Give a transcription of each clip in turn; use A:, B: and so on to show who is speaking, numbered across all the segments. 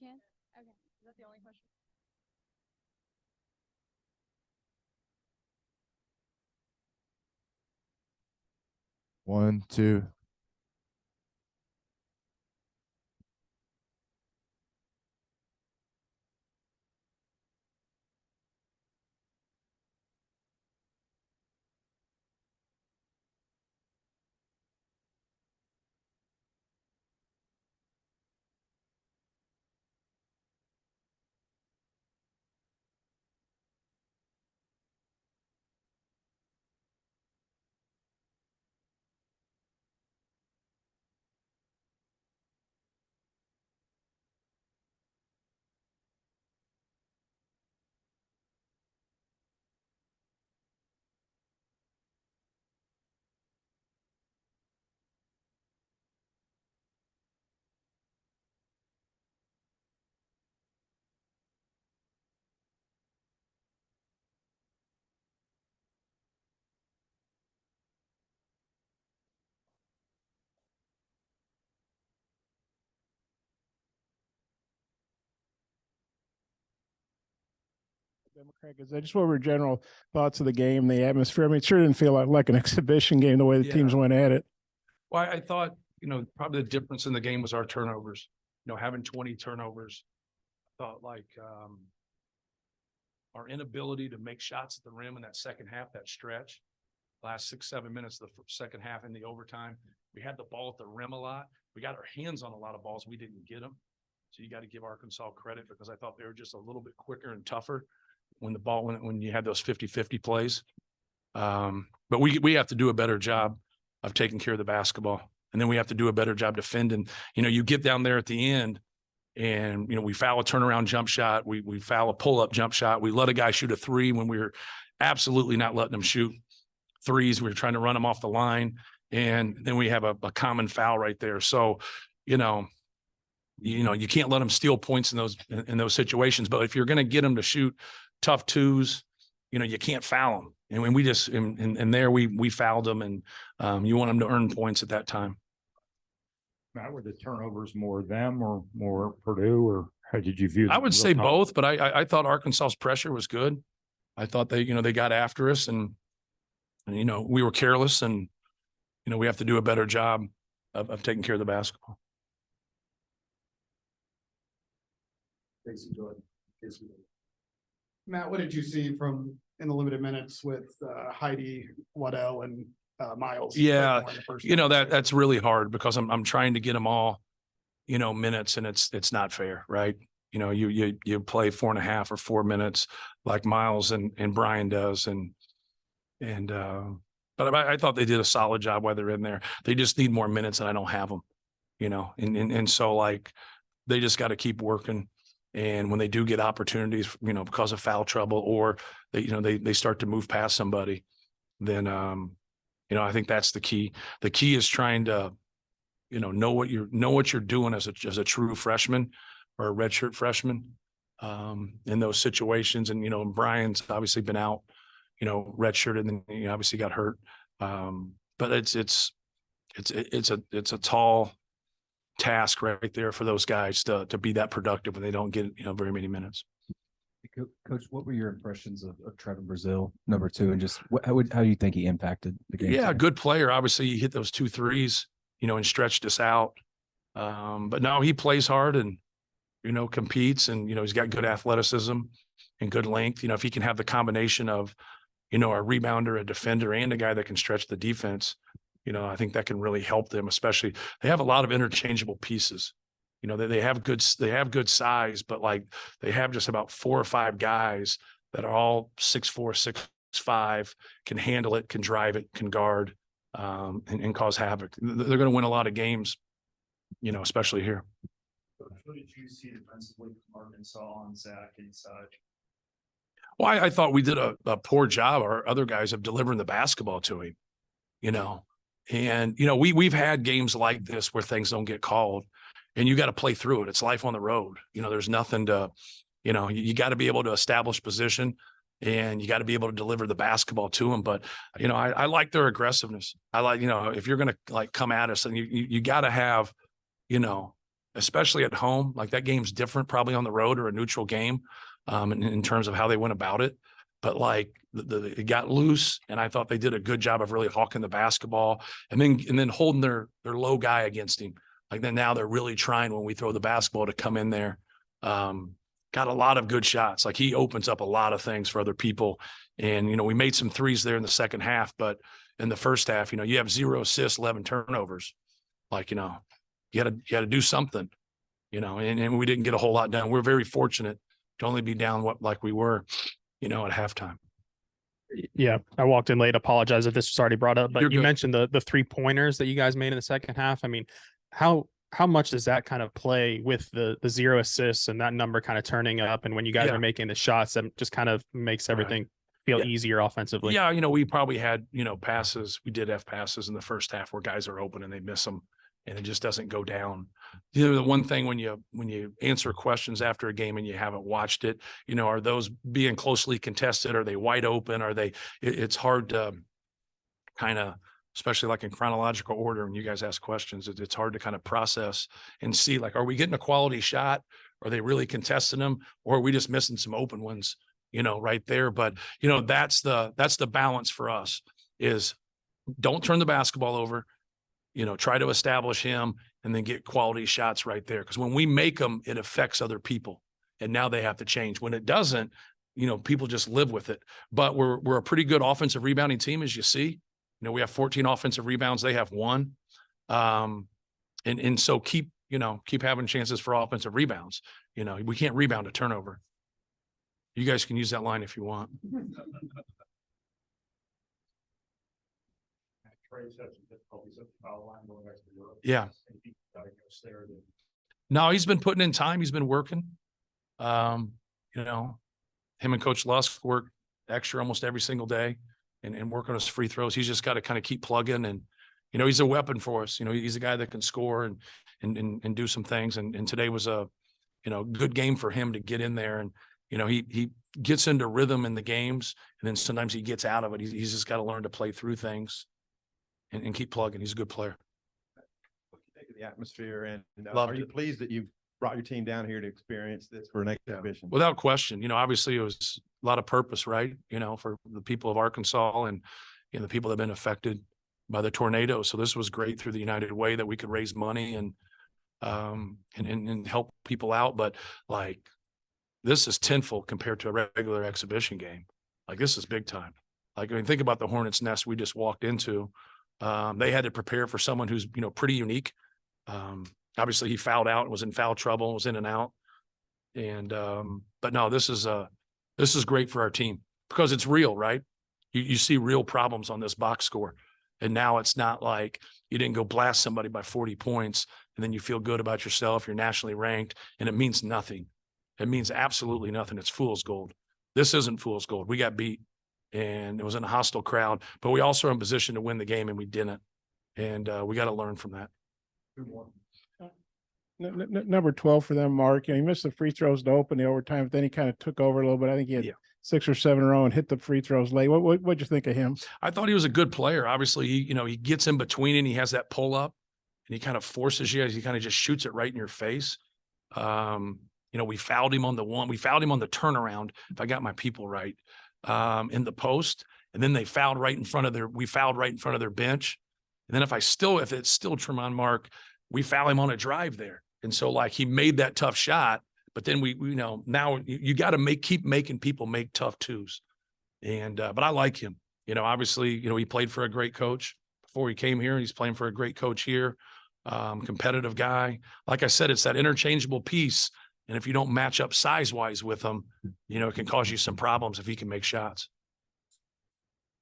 A: You can? Okay. Is that the only question?
B: One, two. Just what were general thoughts of the game, the atmosphere? I mean, it sure didn't feel like an exhibition game the way the teams went at it.
C: Well, I thought, probably the difference in the game was our turnovers. Having 20 turnovers, I thought our inability to make shots at the rim in that second half, that stretch, last 6-7 minutes of the second half in the overtime, we had the ball at the rim a lot. We got our hands on a lot of balls. We didn't get them. So you got to give Arkansas credit because I thought they were just a little bit quicker and tougher when the ball when you had those 50-50 plays. But we have to do a better job of taking care of the basketball. And then we have to do a better job defending. You get down there at the end and, we foul a turnaround jump shot. We foul a pull-up jump shot. We let a guy shoot a three when we were absolutely not letting them shoot threes. We were trying to run them off the line. And then we have a common foul right there. So, you can't let them steal points in those situations. But if you're going to get them to shoot tough twos, you can't foul them. And when we just and there we fouled them, and you want them to earn points at that time.
D: Matt, were the turnovers more them or more Purdue, or how did you view them?
C: I would say both, but I thought Arkansas's pressure was good. I thought they got after us, and we were careless, and we have to do a better job of taking care of the basketball.
E: Matt, what did you see in the limited minutes with Heidi, Waddell, and Miles?
C: Yeah, that's really hard because I'm trying to get them all, minutes, and it's not fair, right? You play 4.5 or 4 minutes like Miles and Brian does, but I thought they did a solid job while they're in there. They just need more minutes, and I don't have them, and so they just got to keep working. And when they do get opportunities, because of foul trouble or they start to move past somebody, then I think that's the key. The key is trying to know what you're doing as a true freshman or a redshirt freshman in those situations. And Brian's obviously been out, redshirted, and then he obviously got hurt. But it's a tall task right there for those guys to be that productive when they don't get very many minutes.
F: Coach, what were your impressions of Trevin Brazile, number 2, and just how do you think he impacted the game?
C: Yeah, good player. Obviously, he hit those 2 threes, and stretched us out. But no, he plays hard and competes, and he's got good athleticism and good length. If he can have the combination of a rebounder, a defender, and a guy that can stretch the defense, I think that can really help them. Especially they have a lot of interchangeable pieces. They have good size, but they have just about 4 or 5 guys that are all 6'4", 6'5", can handle it, can drive it, can guard, and cause havoc. They're going to win a lot of games, especially here.
G: What did you see defensively from Arkansas on Zach inside?
C: Well, I thought we did a poor job, our other guys, of delivering the basketball to him, and we've had games like this where things don't get called. And you got to play through it. It's life on the road. There's nothing to, you got to be able to establish position, and you got to be able to deliver the basketball to them. But, I like their aggressiveness. I like, if you're going to come at us, and you got to have, especially at home. Like that game's different probably on the road or a neutral game in terms of how they went about it. But like it got loose, and I thought they did a good job of really hawking the basketball and then holding their low guy against him. Like then now they're really trying when we throw the basketball to come in there. Got a lot of good shots. Like he opens up a lot of things for other people. And, we made some threes there in the second half, but in the first half, you have 0 assists, 11 turnovers. Like, you gotta do something, and we didn't get a whole lot done. We're very fortunate to only be down like we were, at halftime.
H: Yeah, I walked in late. Apologize if this was already brought up, but
C: You're
H: you
C: good.
H: mentioned the 3-pointers that you guys made in the second half. I mean, how much does that kind of play with the 0 assists and that number kind of turning up? And when you guys
C: Yeah.
H: are making the shots, that just kind of makes everything feel
C: Yeah.
H: easier offensively.
C: Yeah, we probably had, passes. We did have passes in the first half where guys are open and they miss them, and it just doesn't go down. The one thing when you answer questions after a game and you haven't watched it, are those being closely contested? Are they wide open? It's hard to kind of, especially like in chronological order, when you guys ask questions, it's hard to kind of process and see, like, are we getting a quality shot? Are they really contesting them? Or are we just missing some open ones, right there? But, that's the balance for us is don't turn the basketball over, try to establish him and then get quality shots right there. Because when we make them, it affects other people. And now they have to change. When it doesn't, people just live with it. But we're a pretty good offensive rebounding team, as you see. We have 14 offensive rebounds. They have 1. And so keep having chances for offensive rebounds. We can't rebound a turnover. You guys can use that line if you want. Yeah. No, he's been putting in time. He's been working. Him and Coach Lusk work extra almost every single day and work on his free throws. He's just got to kind of keep plugging, and, he's a weapon for us. He's a guy that can score and do some things. And today was a, good game for him to get in there. And, he gets into rhythm in the games, and then sometimes he gets out of it. He's just got to learn to play through things and keep plugging. He's a good player.
I: What do you think of the atmosphere, and
C: Loved
I: are you
C: it.
I: pleased that you brought your team down here to experience this for an exhibition?
C: Without question, obviously it was a lot of purpose, right? For the people of Arkansas and, the people that have been affected by the tornado. So this was great through the United Way that we could raise money and help people out. But like, this is tenfold compared to a regular exhibition game. Like, this is big time. Like, think about the Hornets' nest we just walked into. They had to prepare for someone who's, pretty unique. Obviously he fouled out and was in foul trouble, was in and out. And, but no, this is great for our team because it's real, right? You see real problems on this box score. And now it's not like you didn't go blast somebody by 40 points and then you feel good about yourself. You're nationally ranked and it means nothing. It means absolutely nothing. It's fool's gold. This isn't fool's gold. We got beat and it was in a hostile crowd, but we also are in position to win the game and we didn't. And we got to learn from that.
B: Number 12 for them, Mark. He missed the free throws to open the overtime, but then he kind of took over a little bit. I think he had 6 or 7 in a row and hit the free throws late. What'd you think of him?
C: I thought he was a good player. Obviously, he gets in between and he has that pull up and he kind of forces you as he kind of just shoots it right in your face. We fouled him on we fouled him on the turnaround, if I got my people right, in the post. And then we fouled right in front of their bench. And then if it's still Tramon, Mark, we foul him on a drive there. And so like he made that tough shot, but then now you got to keep making people make tough twos. And, but I like him, obviously, he played for a great coach before he came here. He's playing for a great coach here. Competitive guy. Like I said, it's that interchangeable piece. And if you don't match up size-wise with him, it can cause you some problems if he can make shots.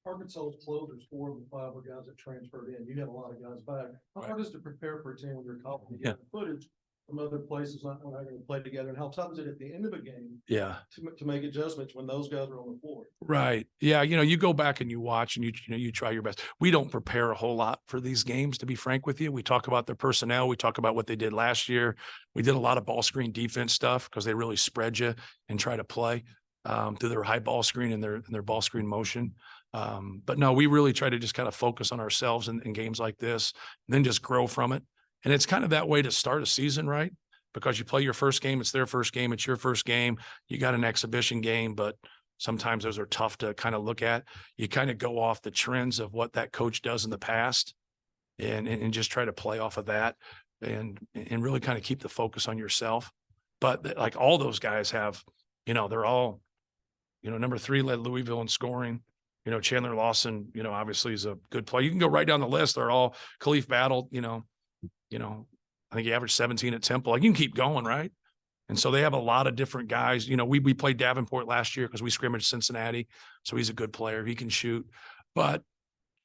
J: Arkansas was closed. There's 4 of the 5 guys that transferred in. You had a lot of guys back. How hard is it to prepare for a team when you're calling together footage from other places not going to play together? And how tough is it at the end of a game to make adjustments when those guys are on the floor?
C: Right. Yeah. You go back and you watch and you try your best. We don't prepare a whole lot for these games, to be frank with you. We talk about their personnel. We talk about what they did last year. We did a lot of ball screen defense stuff because they really spread you and try to play through their high ball screen and their ball screen motion. But no, we really try to just kind of focus on ourselves in games like this and then just grow from it. And it's kind of that way to start a season, right? because you play your first game, it's their first game, it's your first game, you got an exhibition game, but sometimes those are tough to kind of look at. You kind of go off the trends of what that coach does in the past and just try to play off of that and really kind of keep the focus on yourself. But like all those guys have, they're all, number 3 led Louisville in scoring. Chandler Lawson, obviously is a good player. You can go right down the list. They're all Khalif Battle, I think he averaged 17 at Temple. Like you can keep going, right? And so they have a lot of different guys. We played Davenport last year because we scrimmaged Cincinnati. So he's a good player. He can shoot. But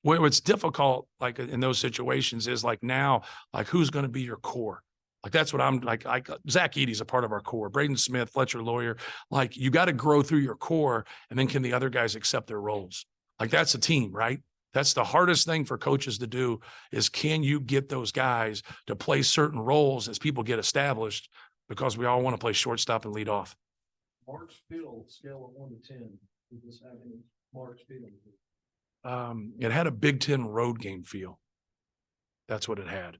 C: what's difficult, like in those situations, is like now, like who's going to be your core? Like that's what I'm like. Zach Eady's a part of our core. Braden Smith, Fletcher Lawyer. Like you got to grow through your core, and then can the other guys accept their roles? Like that's a team, right? That's the hardest thing for coaches to do is can you get those guys to play certain roles as people get established, because we all want to play shortstop and lead off.
J: Mark's Field, scale of 1 to 10. Does this have any Mark's Field?
C: It had a Big Ten road game feel. That's what it had.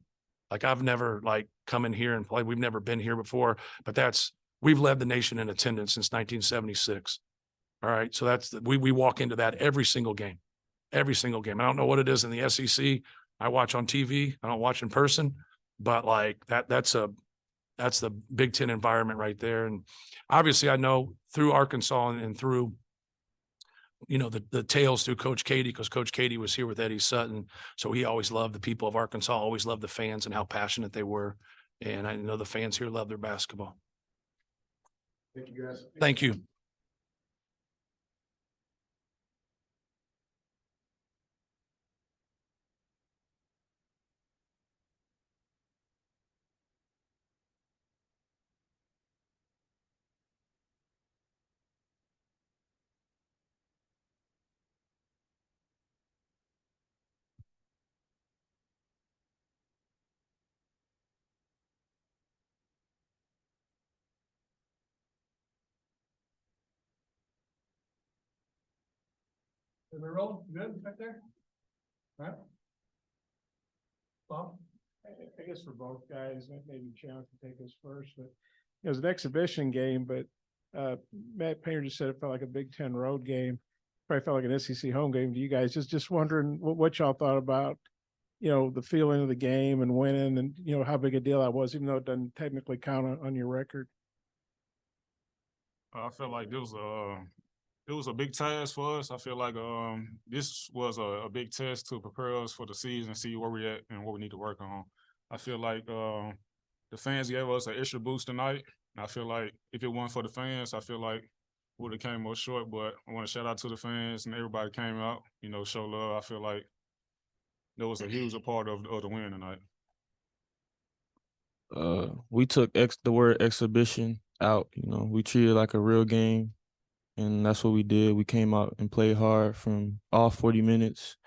C: Like I've never like come in here and played. We've never been here before, but we've led the nation in attendance since 1976. All right. So we walk into that every single game. Every single game. I don't know what it is in the SEC. I watch on TV. I don't watch in person, but like that's the Big Ten environment right there. And obviously I know through Arkansas and through, the tales through Coach Katie, because Coach Katie was here with Eddie Sutton. So he always loved the people of Arkansas, always loved the fans and how passionate they were. And I know the fans here love their basketball.
J: Thank you, guys.
C: Thank you.
B: Are we rolling? Good back there? All right. Bob? I guess for both guys, maybe Chandler can take us first, but it was an exhibition game, but Matt Painter just said it felt like a Big Ten road game. Probably felt like an SEC home game to you guys. Just wondering what y'all thought about, the feeling of the game and winning and, how big a deal that was, even though it doesn't technically count on your record.
K: I felt like it was a big task for us. I feel like this was a big test to prepare us for the season, see where we're at and what we need to work on. I feel like the fans gave us an extra boost tonight. I feel like if it weren't for the fans, I feel like we would have came more short. But I want to shout out to the fans and everybody came out, show love. I feel like that was a huge part of the win tonight.
L: We took the word exhibition out. We treated it like a real game. And that's what we did. We came out and played hard from all 40 minutes.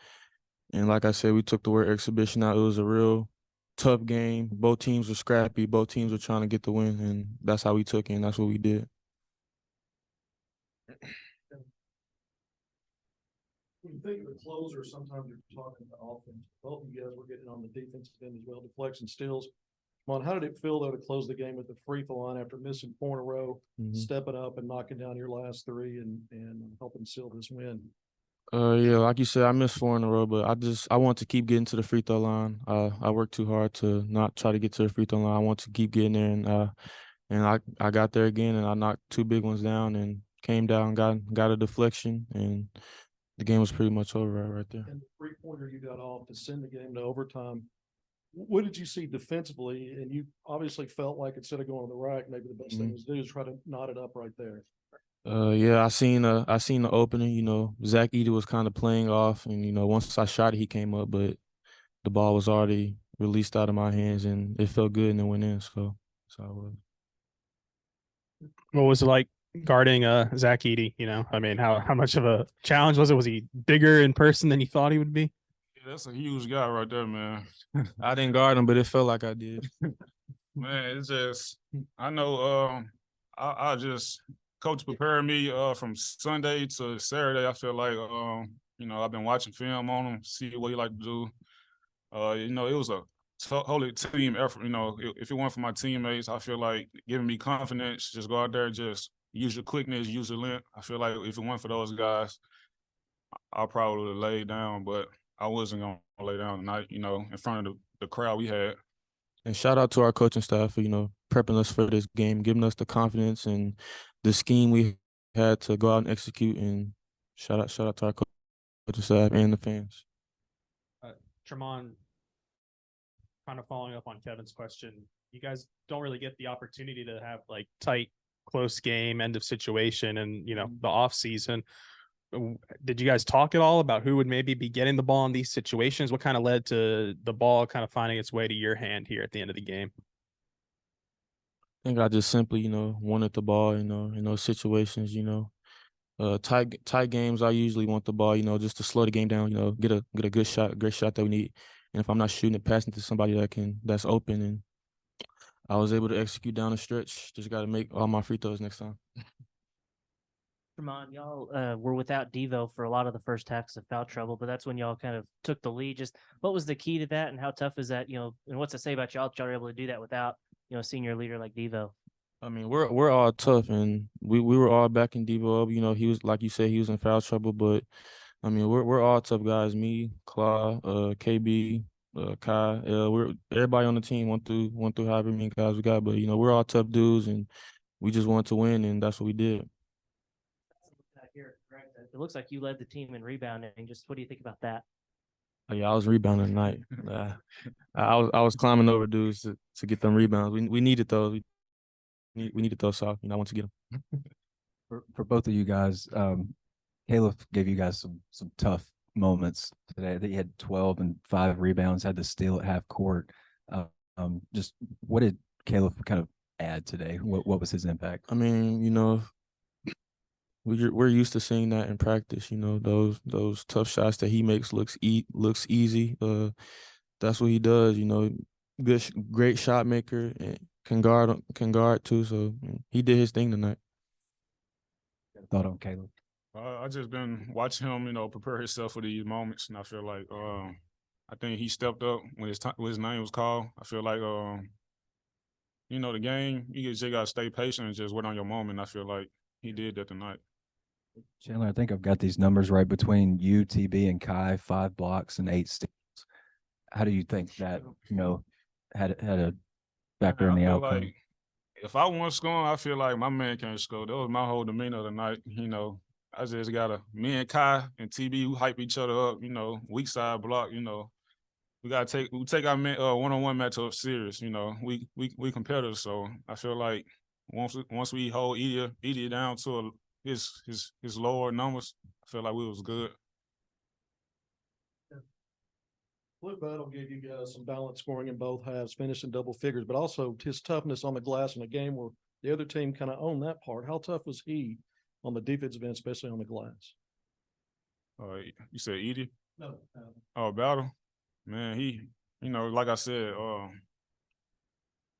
L: And like I said, we took the word exhibition out. It was a real tough game. Both teams were scrappy. Both teams were trying to get the win. And that's how we took it. And that's what we did.
J: When you think of the closer, sometimes you're talking about offense. Both of you guys were getting on the defensive end as well, deflection steals. Come on, how did it feel though to close the game at the free throw line after missing 4 in a row, stepping up and knocking down your last 3 and helping seal this win?
L: Yeah, like you said, I missed 4 in a row, but I want to keep getting to the free throw line. I worked too hard to not try to get to the free throw line. I want to keep getting there, and I got there again, and I knocked 2 big ones down and came down, got a deflection, and the game was pretty much over right there.
J: And the 3-pointer you got off to send the game to overtime. What did you see defensively? And you obviously felt like instead of going to the rack, maybe the best thing was to do is try to knot it up right there.
L: Yeah, I seen the opening. Zach Eady was kind of playing off, and once I shot it, he came up, but the ball was already released out of my hands, and it felt good and it went in. So that's how it was.
H: What was it like guarding Zach Eady? I mean, how much of a challenge was it? Was he bigger in person than you thought he would be?
K: That's a huge guy right there, man.
L: I didn't guard him, but it felt like I did.
K: Man, it's just I know I just coach prepared me from Sunday to Saturday. I feel like I've been watching film on him, see what he like to do. It was wholly team effort. You know, if it weren't for my teammates, I feel like giving me confidence, just go out there, just use your quickness, use your length. I feel like if it weren't for those guys, I probably would have laid down, but I wasn't gonna lay down tonight, you know, in front of the crowd we had.
L: And shout out to our coaching staff for, prepping us for this game, giving us the confidence and the scheme we had to go out and execute. And shout out to our coaching staff and the fans.
H: Tramon, kind of following up on Kevin's question, you guys don't really get the opportunity to have like tight, close game, end of situation, and the off season. Did you guys talk at all about who would maybe be getting the ball in these situations? What kind of led to the ball kind of finding its way to your hand here at the end of the game?
L: I think I just simply, wanted the ball, in those situations, tight games, I usually want the ball, just to slow the game down, get a good shot, a great shot that we need. And if I'm not shooting it, passing to somebody that's open, and I was able to execute down the stretch. Just got to make all my free throws next time.
M: Tramon, y'all were without Devo for a lot of the first halves of foul trouble, but that's when y'all kind of took the lead. Just what was the key to that, and how tough is that? And what's it say about y'all that y'all are able to do that without a senior leader like Devo?
L: I mean, we're all tough, and we were all backing Devo up. He was, like you said, he was in foul trouble, but I mean, we're all tough guys. Me, Claw, KB, Kai, we're everybody on the team went through however many guys we got, but we're all tough dudes, and we just wanted to win, and that's what we did.
M: It looks like you led the team in rebounding. Just what do you think about that?
L: Oh, yeah, I was rebounding tonight. I was climbing over dudes to get them rebounds. We needed those. We needed those, so I want to get them.
F: For both of you guys, Caleb gave you guys some tough moments today. That he had 12 and 5 rebounds, had to steal at half court. Just what did Caleb kind of add today? What was his impact?
L: I mean, we're used to seeing that in practice. Those tough shots that he makes looks easy. That's what he does. Great shot maker and can guard too. So he did his thing tonight.
F: Thought on Caleb.
K: I just been watching him, prepare himself for these moments, and I feel like I think he stepped up when his name was called. I feel like the game, you just gotta stay patient and just wait on your moment. I feel like he did that tonight.
F: Chandler, I think I've got these numbers right between you, TB, and Kai, 5 blocks and 8 steals. How do you think that had a factor in the outcome?
K: Like, if I want scoring, I feel like my man can't score. That was my whole demeanor tonight. I just me and Kai and TB who hype each other up. Weak side block. We take our one-on-one matchup serious. We competitors, so I feel like once we hold Edie down to his lower numbers, I feel like we was good.
J: Blue Battle gave you guys some balanced scoring in both halves, finished in double figures, but also his toughness on the glass in a game where the other team kind of owned that part. How tough was he on the defensive end, especially on the glass?
K: You said Edie?
J: No.
K: Oh, Battle? Man, he, like I said,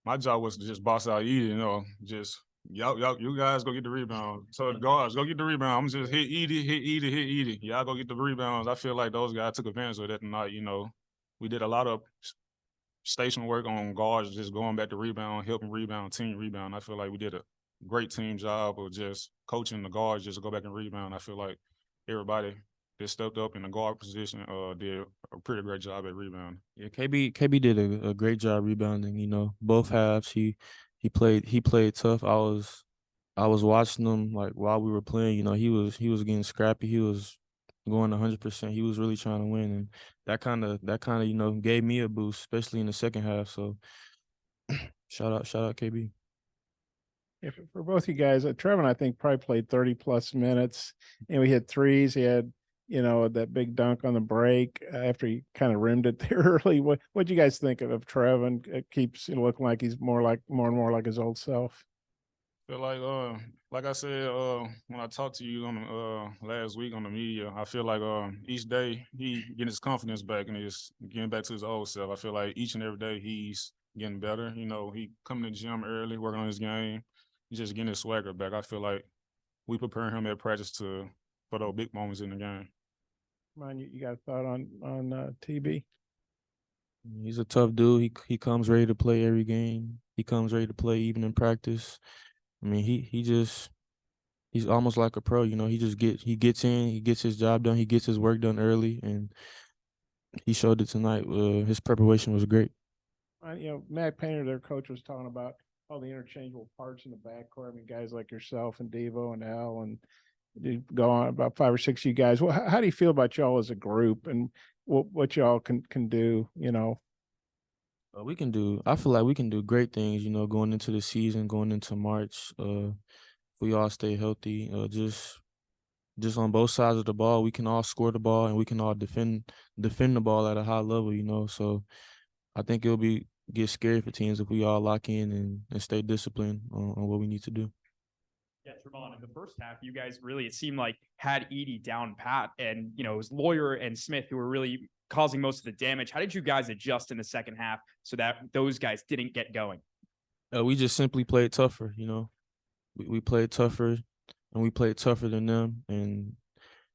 K: my job was to just boss out Edie, just y'all, you guys go get the rebound. So the guards, go get the rebound. I'm just hit Edie. Y'all go get the rebounds. I feel like those guys took advantage of that tonight. We did a lot of station work on guards, just going back to rebound, helping rebound, team rebound. I feel like we did a great team job of just coaching the guards just to go back and rebound. I feel like everybody that stepped up in the guard position did a pretty great job at rebounding.
L: Yeah, KB did a great job rebounding. Both halves he played tough. I was watching him like while we were playing. He was getting scrappy. He was going 100%. He was really trying to win, and that kind of gave me a boost, especially in the second half. So shout out KB.
B: Yeah, for both you guys, Tramon, I think, probably played 30+ minutes, and we hit threes. He had, that big dunk on the break after he kind of rimmed it there early. What'd you guys think of Tramon? It keeps looking like he's more and more like his old self.
K: Feel like I said, when I talked to you on last week on the media, I feel like each day he getting his confidence back and he's getting back to his old self. I feel like each and every day he's getting better. He coming to the gym early, working on his game, just getting his swagger back. I feel like we preparing him at practice for those big moments in the game.
B: Mind you got a thought on TB?
L: He's a tough dude. He comes ready to play every game. He comes ready to play even in practice. I mean, he's almost like a pro. You know, he gets in, he gets his job done, he gets his work done early, and he showed it tonight. His preparation was great.
B: Matt Painter, their coach, was talking about all the interchangeable parts in the backcourt. I mean, guys like yourself and Devo and Al and go on about 5 or 6 of you guys. Well, how do you feel about y'all as a group and what y'all can do?
L: I feel like we can do great things, you know, going into the season, going into March. If we all stay healthy, just on both sides of the ball, we can all score the ball and we can all defend the ball at a high level, you know. So I think get scary for teams if we all lock in and stay disciplined on what we need to do.
N: Yeah, Tramon, in the first half, you guys really, it seemed like, had Edie down pat, and it was Lawyer and Smith who were really causing most of the damage. How did you guys adjust in the second half so that those guys didn't get going?
L: We just simply played tougher, you know. We played tougher, and we played tougher than them, and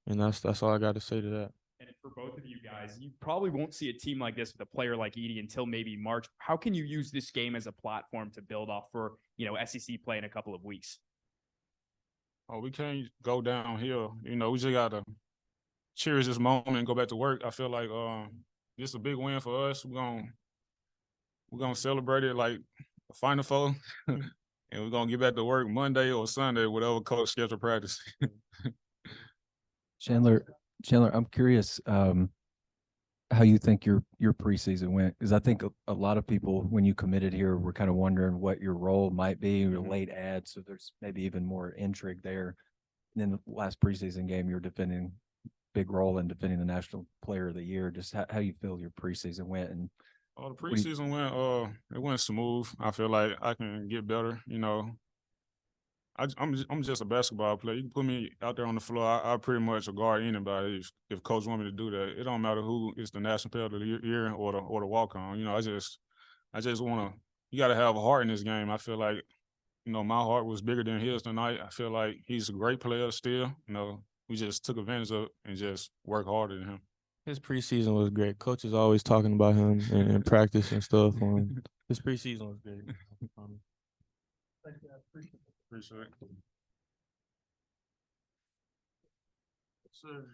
L: that's all I got to say to that.
N: And for both of you guys, you probably won't see a team like this with a player like Edie until maybe March. How can you use this game as a platform to build off for, SEC play in a couple of weeks?
K: Oh, we can't go downhill. You know, we just gotta cherish this moment and go back to work. I feel like this is a big win for us. We're gonna celebrate it like a Final Four, and we're gonna get back to work Monday or Sunday, whatever coach schedule practice.
F: Chandler, I'm curious how you think your preseason went, because I think a lot of people, when you committed here, were kind of wondering what your role might be, your late ad. So there's maybe even more intrigue there. And then the last preseason game, you're defending big role in defending the National Player of the Year. Just how you feel your preseason went, and
K: the preseason it went smooth. I feel like I can get better. You know, I'm just a basketball player. You can put me out there on the floor, I pretty much guard anybody if coach want me to do that. It don't matter who is the National Player of the Year or the walk on. You know, I just want to. You got to have a heart in this game. I feel like, my heart was bigger than his tonight. I feel like he's a great player still. We just took advantage of it and just worked harder than him.
L: His preseason was great. Coach is always talking about him in practice and stuff. His preseason was great.
K: Appreciate it. Sir.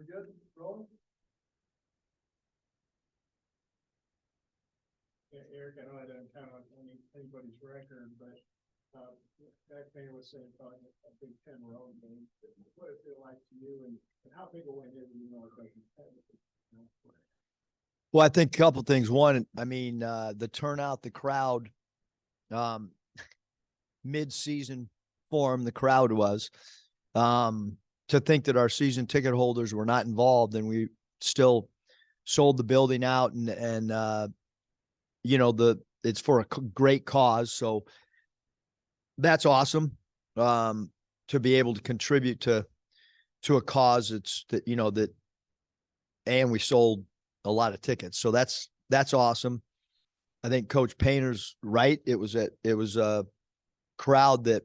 J: We good? Rolling?
B: Yeah, Eric, I know I didn't count on anybody's record, but Matt Painter was saying about a Big Ten road game. What does it feel like to you, and how big a win is it?
O: Well, I think a couple things. One, I mean, the turnout, the crowd, mid-season form, the crowd was. To think that our season ticket holders were not involved, and we still sold the building out, and it's for a great cause. So that's awesome. To be able to contribute to a cause and we sold a lot of tickets. So that's awesome. I think Coach Painter's right. It was a crowd that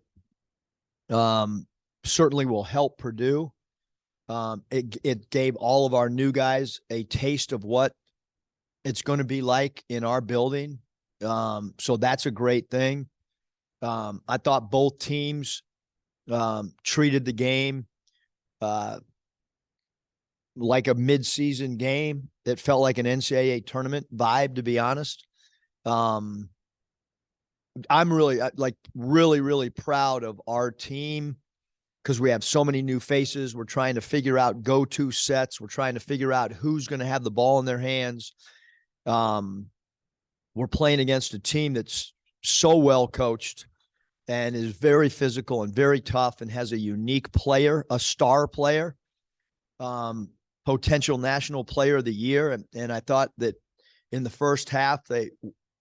O: certainly will help Purdue. It gave all of our new guys a taste of what it's going to be like in our building. So that's a great thing. I thought both teams treated the game like a mid-season game. It felt like an NCAA tournament vibe, to be honest. I'm really really proud of our team because we have so many new faces. We're trying to figure out go-to sets. We're trying to figure out who's going to have the ball in their hands. We're playing against a team that's so well coached and is very physical and very tough and has a unique player, a star player, potential national player of the year. And I thought that in the first half, they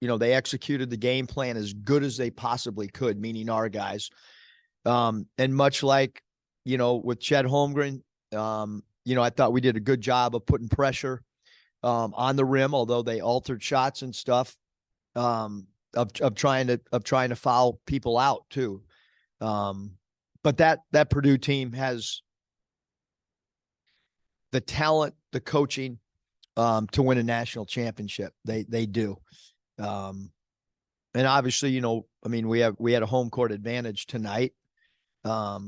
O: executed the game plan as good as they possibly could, meaning our guys. And much like, with Chet Holmgren, I thought we did a good job of putting pressure on the rim, although they altered shots and stuff, of trying to foul people out too. But that Purdue team has the talent, the coaching, to win a national championship. They do. And obviously, we had a home court advantage tonight. But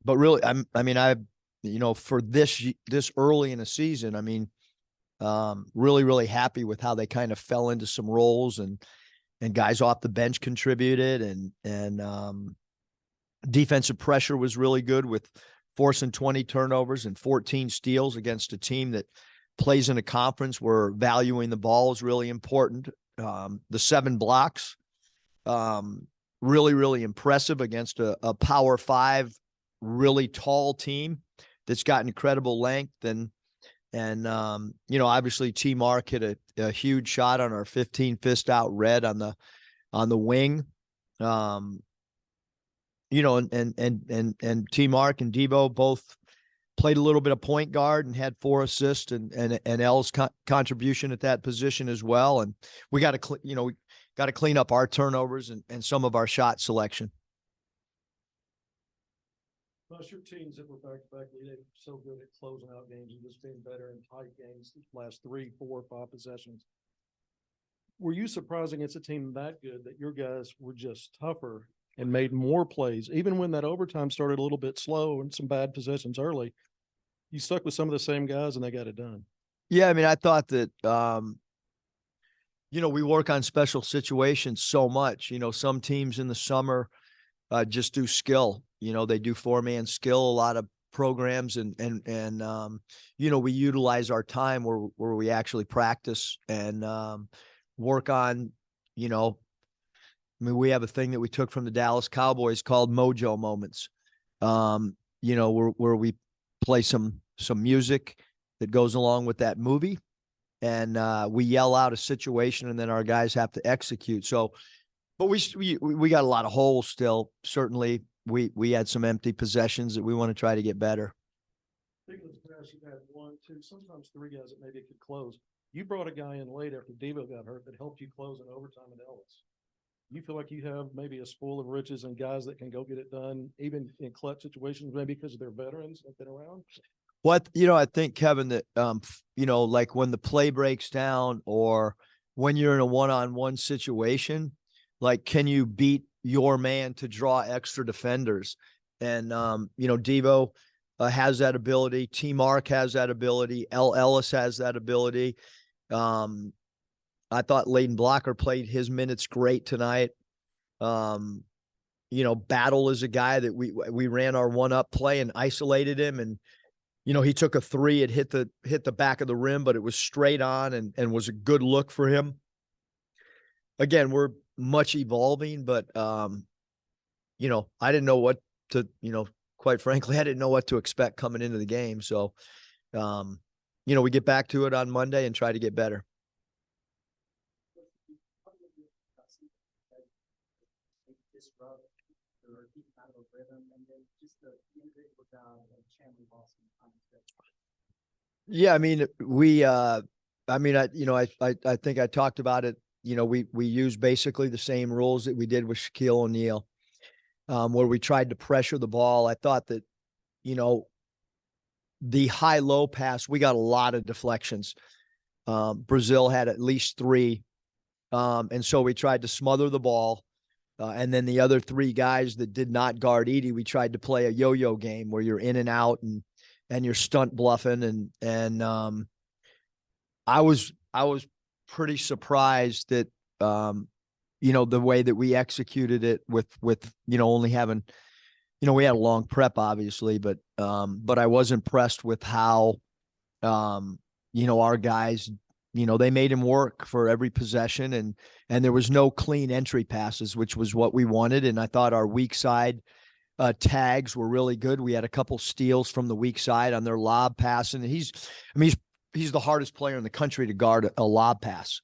O: really, for this early in the season, really, really happy with how they kind of fell into some roles and guys off the bench contributed and defensive pressure was really good with forcing 20 turnovers and 14 steals against a team that plays in a conference where valuing the ball is really important. The 7 blocks, really, really impressive against a Power 5, really tall team that's got incredible length. And obviously T Mark hit a huge shot on our 15 fist out red on the wing. And T Mark and Devo both played a little bit of point guard and had 4 assists and L's contribution at that position as well. And we got to clean up our turnovers and some of our shot selection.
J: Plus your teams that were back-to-back, they're so good at closing out games and just being better in tight games the last 3, 4, 5 possessions. Were you surprised against a team that good that your guys were just tougher and made more plays, even when that overtime started a little bit slow and some bad possessions early? You stuck with some of the same guys and they got it done. Yeah,
O: I thought that we work on special situations so much. Some teams in the summer just do skill. They do 4-man skill, a lot of programs and we utilize our time where we actually practice and work on, we have a thing that we took from the Dallas Cowboys called mojo moments, where we play some music that goes along with that movie and we yell out a situation and then our guys have to execute. So, but we got a lot of holes still. Certainly we had some empty possessions that we want to try to get better.
J: Speaking of the pass, you had 1, 2, sometimes 3 guys that maybe could close. You brought a guy in late after Devo got hurt that helped you close in overtime at Ellis. You feel like you have maybe a spool of riches and guys that can go get it done, even in clutch situations, maybe because they're veterans have been around?
O: What, I think, Kevin, that, like when the play breaks down or when you're in a one-on-one situation, like, can you beat your man to draw extra defenders? And, Devo has that ability. T Mark has that ability. L Ellis has that ability. I thought Layden Blocker played his minutes great tonight. Battle is a guy that we ran our 1-up play and isolated him. And, he took a 3, it hit the back of the rim, but it was straight on and was a good look for him. Again, we're much evolving, but, I didn't know what to, quite frankly, I didn't know what to expect coming into the game. So, we get back to it on Monday and try to get better. Yeah, I think I talked about it. We use basically the same rules that we did with Shaquille O'Neal, where we tried to pressure the ball. I thought that, the high-low pass, we got a lot of deflections. Brazil had at least 3. And so we tried to smother the ball. And then the other three guys that did not guard Edie, we tried to play a yo-yo game where you're in and out and you're stunt bluffing. I was pretty surprised that, the way that we executed it with, only having, we had a long prep obviously, but I was impressed with how, our guys, they made him work for every possession and there was no clean entry passes, which was what we wanted. And I thought our weak side tags were really good. We had a couple steals from the weak side on their lob pass. And he's the hardest player in the country to guard a lob pass.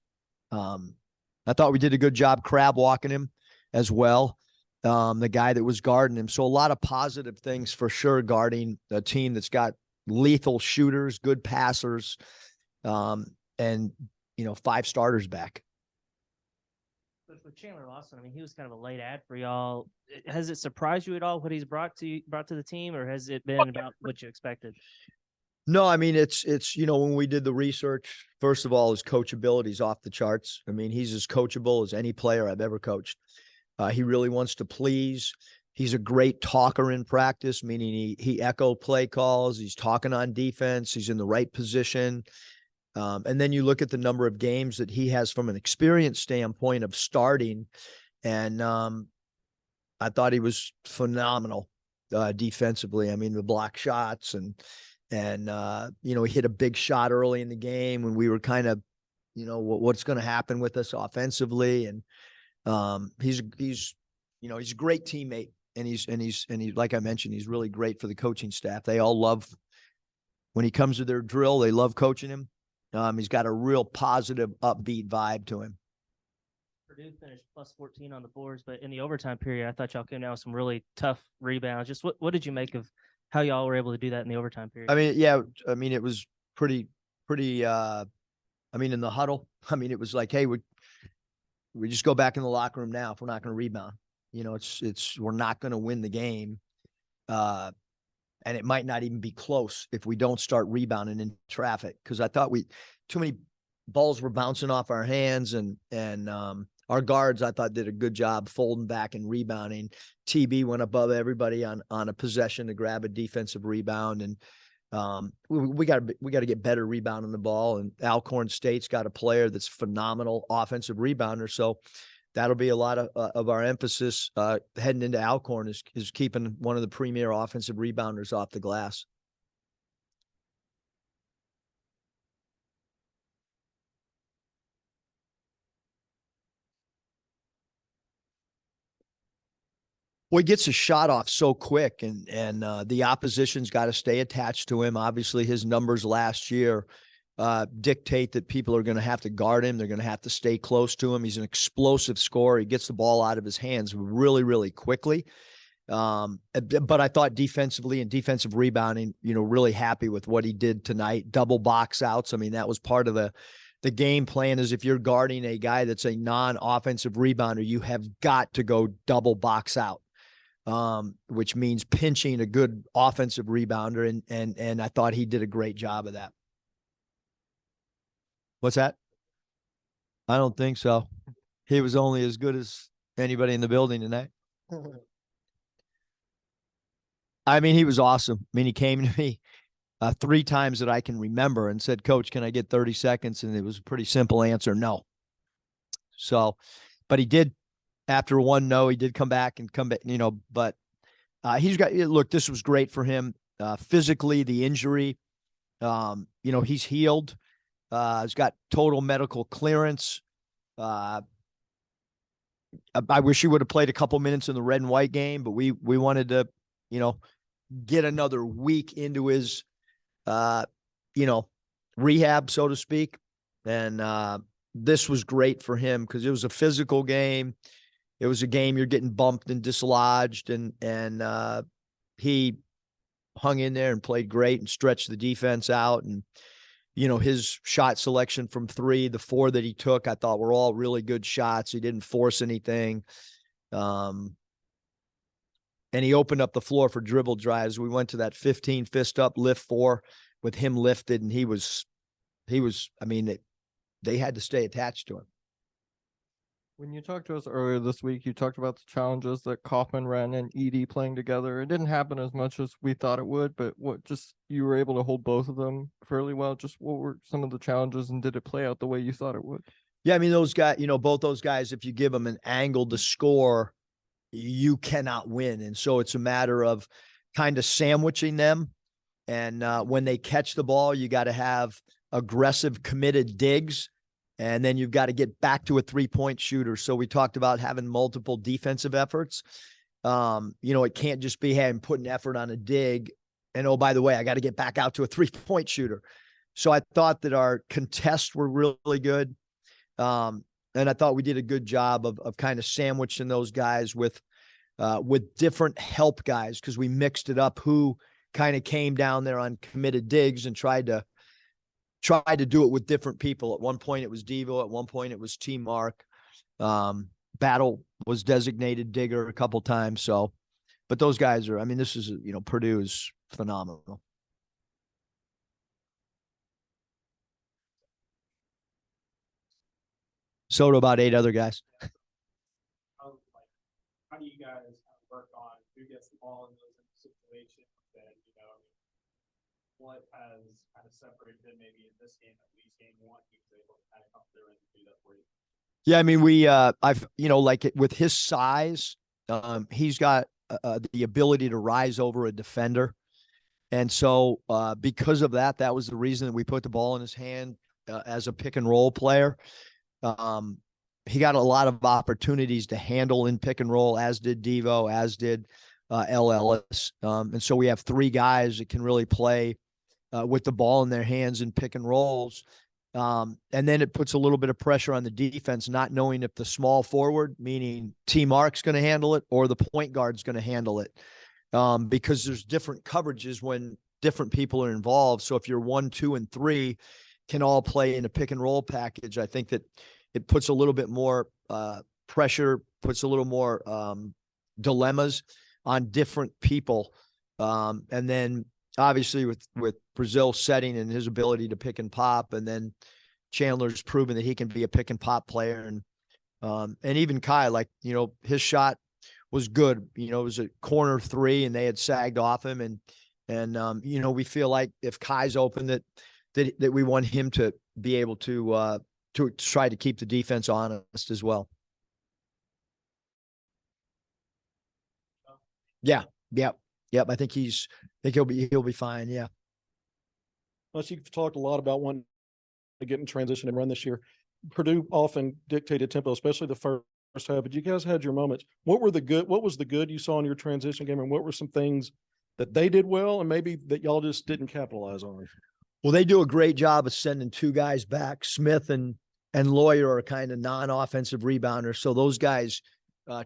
O: I thought we did a good job crab walking him as well. The guy that was guarding him. So a lot of positive things for sure guarding a team that's got lethal shooters, good passers, and 5 starters back.
M: But for Chandler Lawson, I mean, he was kind of a late ad for y'all. Has it surprised you at all what he's brought to the team, or has it been about what you expected?
O: No, I mean, it's, when we did the research, first of all, his coachability is off the charts. I mean, he's as coachable as any player I've ever coached. He really wants to please. He's a great talker in practice, meaning he echoed play calls. He's talking on defense. He's in the right position. And then you look at the number of games that he has from an experience standpoint of starting. And I thought he was phenomenal defensively. I mean, the block shots and he hit a big shot early in the game when we were kind of, what's going to happen with us offensively. And he's a great teammate. And he's like I mentioned, he's really great for the coaching staff. They all love when he comes to their drill, they love coaching him. He's got a real positive, upbeat vibe to him.
M: Purdue finished plus 14 on the boards, but in the overtime period, I thought y'all came down with some really tough rebounds. Just what did you make of how y'all were able to do that in the overtime period?
O: I mean, yeah, it was pretty, in the huddle, it was like, hey, we just go back in the locker room now if we're not going to rebound. We're not going to win the game. And it might not even be close if we don't start rebounding in traffic. Cause I thought too many balls were bouncing off our hands and our guards, I thought, did a good job folding back and rebounding. TB went above everybody on a possession to grab a defensive rebound. And we got to get better rebounding the ball. And Alcorn State's got a player that's phenomenal offensive rebounder. So that'll be a lot of our emphasis heading into Alcorn is keeping one of the premier offensive rebounders off the glass. Well, he gets a shot off so quick and the opposition's got to stay attached to him. Obviously, his numbers last year dictate that people are going to have to guard him. They're going to have to stay close to him. He's an explosive scorer. He gets the ball out of his hands really, really quickly. But I thought defensively and defensive rebounding, really happy with what he did tonight. Double box outs. I mean, that was part of the game plan is if you're guarding a guy that's a non-offensive rebounder, you have got to go double box out. Which means pinching a good offensive rebounder. And I thought he did a great job of that. What's that? I don't think so. He was only as good as anybody in the building tonight. I mean, he was awesome. I mean, he came to me 3 times that I can remember and said, Coach, can I get 30 seconds? And it was a pretty simple answer. No. So, but he did, after one no, he did come back, but look, this was great for him. Physically, the injury, he's healed. He's got total medical clearance. I wish he would have played a couple minutes in the red and white game, but we wanted to, get another week into his, rehab, so to speak. And this was great for him because it was a physical game. It was a game you're getting bumped and dislodged, and he hung in there and played great and stretched the defense out. And his shot selection from 3, the 4 that he took, I thought were all really good shots. He didn't force anything. And he opened up the floor for dribble drives. We went to that 15 fist up lift 4 with him lifted, and he was, I mean, they had to stay attached to him.
P: When you talked to us earlier this week, you talked about the challenges that Kaufman ran and Edie playing together. It didn't happen as much as we thought it would, but you were able to hold both of them fairly well. Just what were some of the challenges and did it play out the way you thought it would?
O: Yeah, I mean, those guys, both those guys, if you give them an angle to score, you cannot win. And so it's a matter of kind of sandwiching them. And when they catch the ball, you got to have aggressive, committed digs. And then you've got to get back to a 3-point shooter. So we talked about having multiple defensive efforts. It can't just be, hey, I'm putting effort on a dig. And oh, by the way, I got to get back out to a 3-point shooter. So I thought that our contests were really good. And I thought we did a good job of kind of sandwiching those guys with different help guys, because we mixed it up, who kind of came down there on committed digs and tried to do it with different people. At one point it was Devo. At one point it was T Mark. Battle was designated digger a couple times. So, but those guys are, I mean, this is, Purdue is phenomenal. So do about 8 other guys.
H: How do you guys work on who gets the ball in those situations? And, what has kind of separated them maybe in this game, at least game one, he was able to kind of come through and do that for you?
O: Yeah, I mean, with his size, he's got the ability to rise over a defender. And so because of that, that was the reason that we put the ball in his hand as a pick and roll player. He got a lot of opportunities to handle in pick and roll, as did Devo, as did L. Ellis. And so we have 3 guys that can really play with the ball in their hands in pick and rolls. And then it puts a little bit of pressure on the defense, not knowing if the small forward, meaning T Mark's going to handle it or the point guard's going to handle it. Because there's different coverages when different people are involved. So if you're 1, 2, and 3 can all play in a pick and roll package, I think that it puts a little bit more pressure, puts a little more dilemmas on different people. And then obviously with Brazil setting and his ability to pick and pop, and then Chandler's proven that he can be a pick and pop player. And even Kai, his shot was good. It was a corner 3 and they had sagged off him. And we feel like if Kai's open, that we want him to be able to try to keep the defense honest as well. Yeah. Yep. I think he'll be fine. Yeah.
J: Plus, you've talked a lot about wanting to get in transition and run this year. Purdue often dictated tempo, especially the first half, but you guys had your moments. What was the good you saw in your transition game, and what were some things that they did well and maybe that y'all just didn't capitalize on?
O: Well, they do a great job of sending 2 guys back. Smith and Lawyer are kind of non-offensive rebounders. So those guys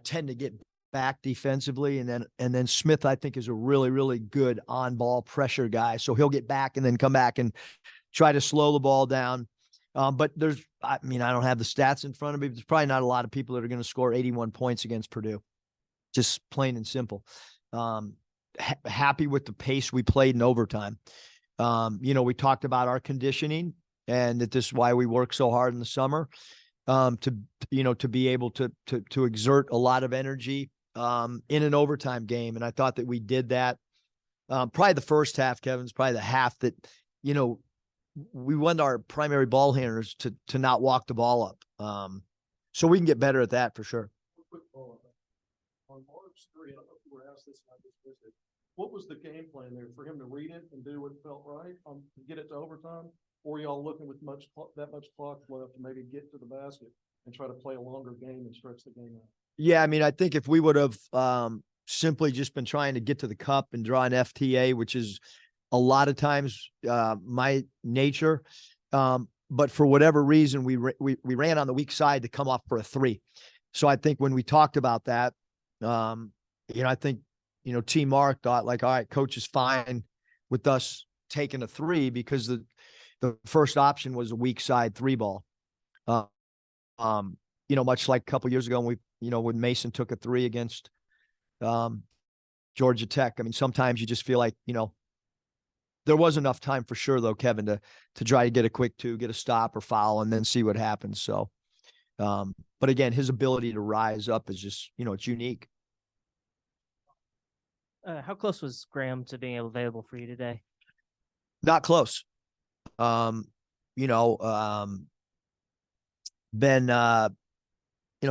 O: tend to get back defensively. And then Smith, I think, is a really, really good on-ball pressure guy. So he'll get back and then come back and try to slow the ball down. But I don't have the stats in front of me, but there's probably not a lot of people that are going to score 81 points against Purdue. Just plain and simple. Happy with the pace we played in overtime. We talked about our conditioning and that this is why we work so hard in the summer, to be able to exert a lot of energy, in an overtime game. And I thought that we did that. Probably the first half, Kevin's probably the half that, we want our primary ball handlers to not walk the ball up. So we can get better at that for sure.
J: Quick follow-up. On March 3, I don't know if you were asked this, and I just missed it. What was the game plan there for him to read it and do what felt right, to get it to overtime? Or y'all looking with that much clock left to maybe get to the basket and try to play a longer game and stretch the game out?
O: Yeah, I think if we would have simply just been trying to get to the cup and draw an FTA, which is a lot of times my nature, but for whatever reason, we ran on the weak side to come off for a 3. So I think when we talked about that, I think T Mark thought all right, coach is fine with us taking a 3 because the first option was a weak side 3 ball. Much like a couple years ago when Mason took a 3 against Georgia Tech. Sometimes you just feel like, there was enough time for sure though, Kevin, to try to get a quick 2, get a stop or foul, and then see what happens. So But again, his ability to rise up is just, it's unique.
M: How close was Graham to being available for you today?
O: Not close. Been,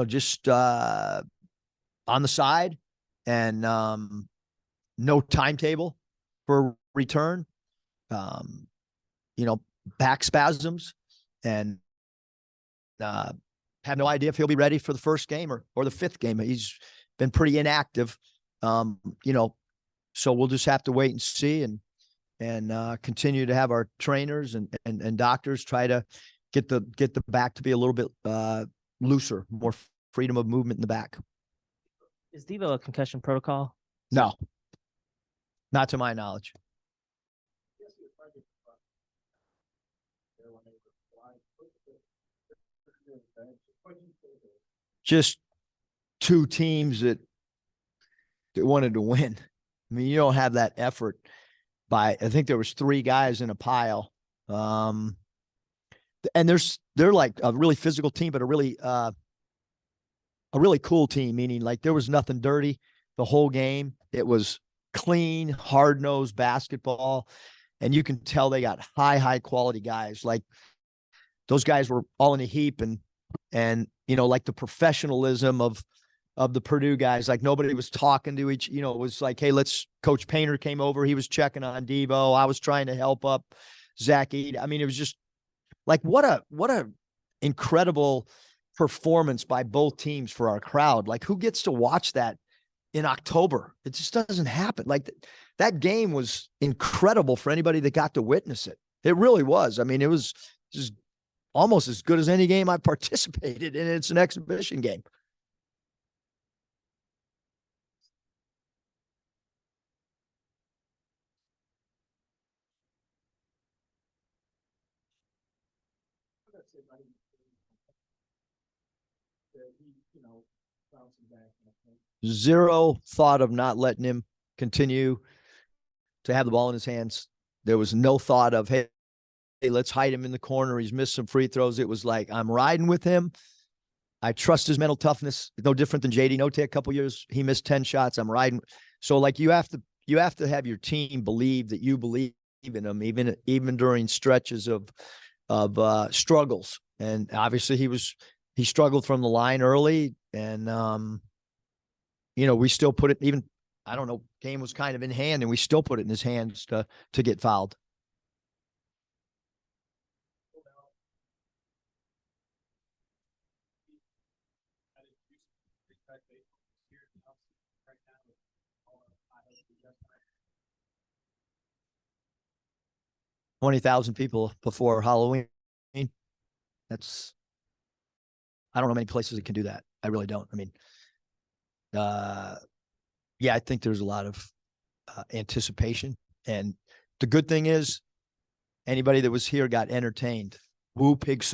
O: just, on the side and, no timetable for return, back spasms and, have no idea if he'll be ready for the first game or the fifth game. He's been pretty inactive. So we'll just have to wait and see and continue to have our trainers and doctors try to get the back to be a little bit looser, more freedom of movement in the back.
M: Is Devo a concussion protocol?
O: No, not to my knowledge. Just two teams that wanted to win. I mean, you don't have that effort I think there was 3 guys in a pile. And they're like a really physical team, but a really cool team, meaning like there was nothing dirty the whole game. It was clean, hard-nosed basketball. And you can tell they got high quality guys. Like those guys were all in a heap and like the professionalism of the Purdue guys, like nobody was talking to each, it was like, hey, Coach Painter came over. He was checking on Devo. I was trying to help up Zach Eade. I mean, it was just like, what a incredible performance by both teams for our crowd. Like who gets to watch that in October? It just doesn't happen. Like that game was incredible for anybody that got to witness it. It really was. I mean, it was just almost as good as any game I participated in. It's an exhibition game. Zero thought of not letting him continue to have the ball in his hands. There was no thought of, hey, let's hide him in the corner. He's missed some free throws. It was like, I'm riding with him. I trust his mental toughness. It's no different than JD Notte. A couple years, he missed 10 shots. I'm riding. So like you have to have your team believe that you believe in him, even during stretches of struggles. And obviously he struggled from the line early and, we still put it even, I don't know, game was kind of in hand and we still put it in his hands to get fouled. $20,000 people before Halloween. That's, I don't know many places that can do that. I really don't. I mean, I think there's a lot of anticipation. And the good thing is anybody that was here got entertained. Woo Pig